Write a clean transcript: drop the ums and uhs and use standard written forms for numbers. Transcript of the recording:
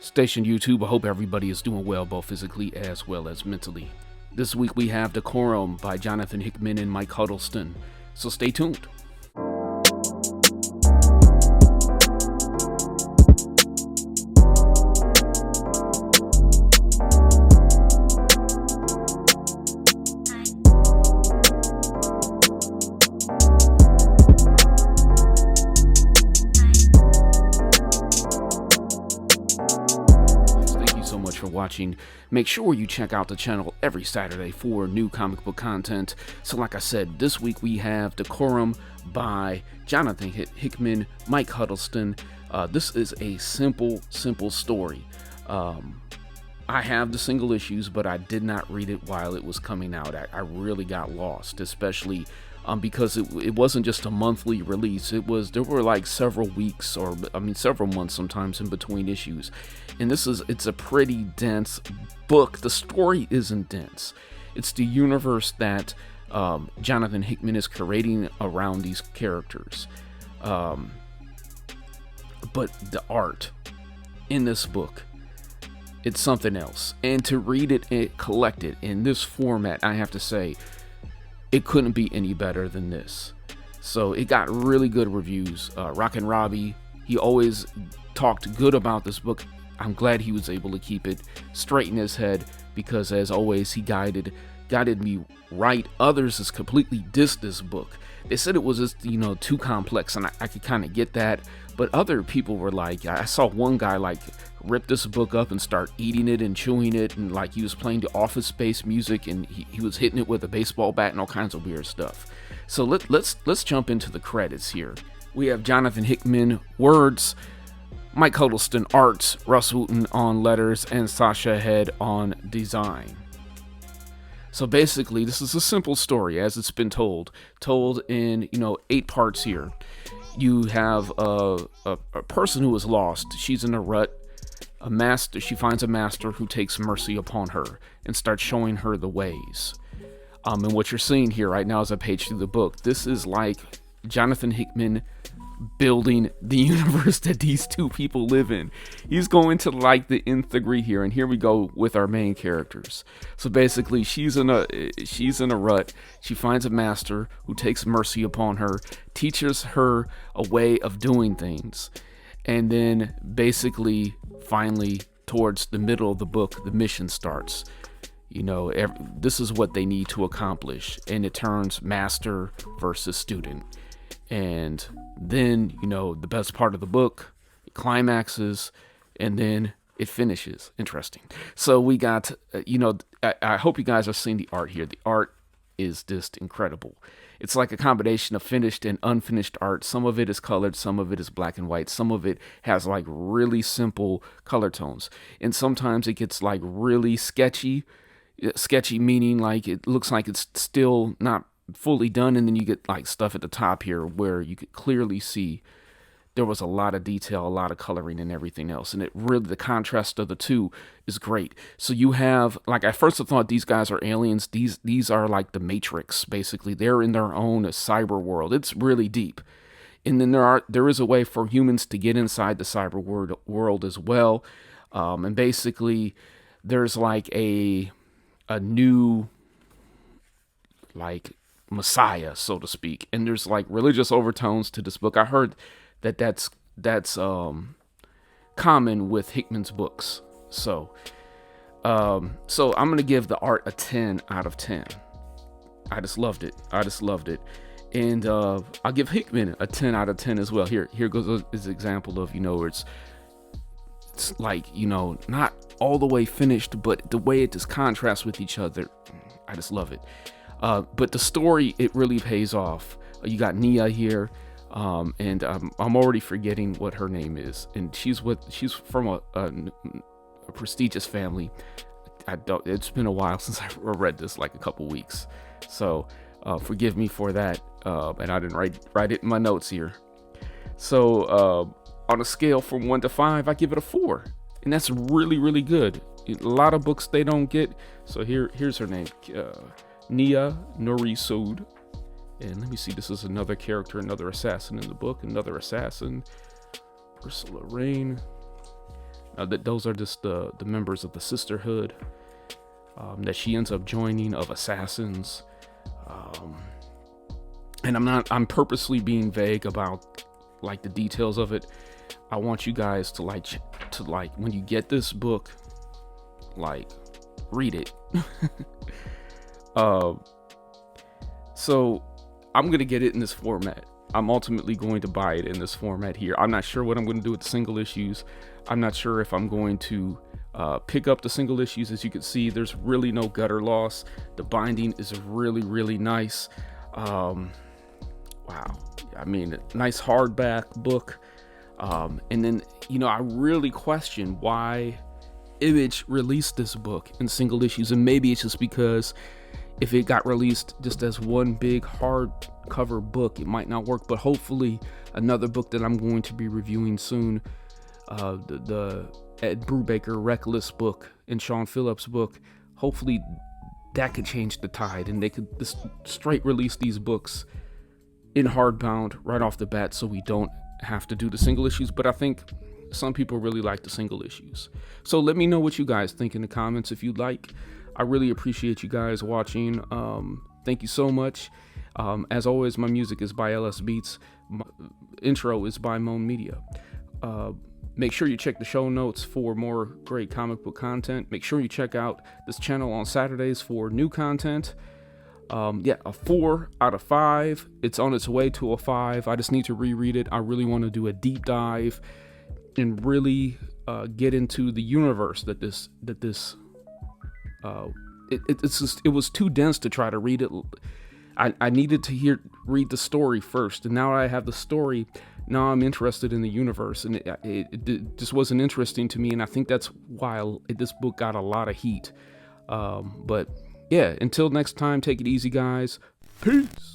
Station YouTube, I hope everybody is doing well, both physically as well as mentally. This week we have Decorum by Jonathan Hickman and Mike Huddleston, so stay tuned. For watching. Make sure you check out the channel every Saturday for new comic book content. So like I said, this week we have Decorum by Jonathan Hickman, Mike Huddleston. This is a simple story. I have the single issues, but I did not read it while it was coming out. I really got lost, especially because it wasn't just a monthly release. There were like several weeks, or several months sometimes in between issues. And it's a pretty dense book. The story isn't dense. It's the universe that Jonathan Hickman is creating around these characters. But the art in this book, it's something else. And to read it and collect it in this format, I have to say, it couldn't be any better than this. So it got really good reviews. Rockin' Robbie, he always talked good about this book. I'm glad he was able to keep it straight in his head, because as always, he guided me right. Others has completely dissed this book. They said it was just, too complex, and I could kind of get that. But other people were like, I saw one guy like rip this book up and start eating it and chewing it, and like he was playing the Office Space music, and he was hitting it with a baseball bat and all kinds of weird stuff. So let's jump into the credits here. We have Jonathan Hickman words, Mike Huddleston arts, Russ Wooten on letters, and Sasha Head on design. So basically, this is a simple story as it's been told in 8 parts here. You have a person who is lost. She's in a rut. She finds a master who takes mercy upon her and starts showing her the ways. And what you're seeing here right now as I page through the book, this is like Jonathan Hickman building the universe that these two people live in. He's going to like the nth degree here, and here we go with our main characters. So basically, she's in a rut. She finds a master who takes mercy upon her, teaches her a way of doing things, and then basically, finally, towards the middle of the book, the mission starts. This is what they need to accomplish, and it turns master versus student. And then, the best part of the book, it climaxes, and then it finishes. Interesting. So we got, I hope you guys are seeing the art here. The art is just incredible. It's like a combination of finished and unfinished art. Some of it is colored, some of it is black and white. Some of it has like really simple color tones. And sometimes it gets like really sketchy. Sketchy meaning like it looks like it's still not fully done, and then you get like stuff at the top here where you could clearly see there was a lot of detail, a lot of coloring and everything else, and it really, the contrast of the two is great. So you have, like, I first thought these guys are aliens. These are like the Matrix, basically. They're in their own cyber world. It's really deep. And then there is a way for humans to get inside the cyber world as well, and basically there's like a new like Messiah, so to speak, and there's like religious overtones to this book. I heard that's common with Hickman's books. So I'm gonna give the art a 10 out of 10. I just loved it. And I'll give Hickman a 10 out of 10 as well. Here goes this example of where it's like not all the way finished, but the way it just contrasts with each other. I just love it. But the story, it really pays off. You got Nia here, and I'm already forgetting what her name is, and she's from a prestigious family. It's been a while since I read this, like a couple weeks, so forgive me for that. And I didn't write it in my notes here. So on a scale from 1 to 5, I give it a 4, and that's really good. A lot of books they don't get. So here's her name. Nia Nuri Sood. And let me see, this is another character, another assassin in the book, another assassin. Ursula Rain. That those are just the members of the sisterhood that she ends up joining of assassins. And I'm purposely being vague about like the details of it. I want you guys to like when you get this book, like read it. So I'm gonna get it in this format. I'm ultimately going to buy it in this format here. I'm not sure what I'm going to do with the single issues. I'm not sure if I'm going to pick up the single issues. As you can see, there's really no gutter loss. The binding is really, really nice. Wow. I mean, nice hardback book. And then, I really question why Image released this book in single issues. And maybe it's just because if it got released just as one big hardcover book, it might not work. But hopefully another book that I'm going to be reviewing soon, the Ed Brubaker Reckless book and Sean Phillips book, hopefully that could change the tide and they could just straight release these books in hardbound right off the bat so we don't have to do the single issues. But I think some people really like the single issues. So let me know what you guys think in the comments if you'd like. I really appreciate you guys watching. Thank you so much. As always, my music is by LS Beats. My intro is by Moan Media. Make sure you check the show notes for more great comic book content. Make sure you check out this channel on Saturdays for new content. A 4 out of 5. It's on its way to a 5. I just need to reread it. I really want to do a deep dive and really get into the universe that this it was too dense to try to read it. I needed to read the story first, and now I have the story. Now I'm interested in the universe, and it just wasn't interesting to me, and I think that's why this book got a lot of heat. But yeah, until next time, take it easy, guys. Peace.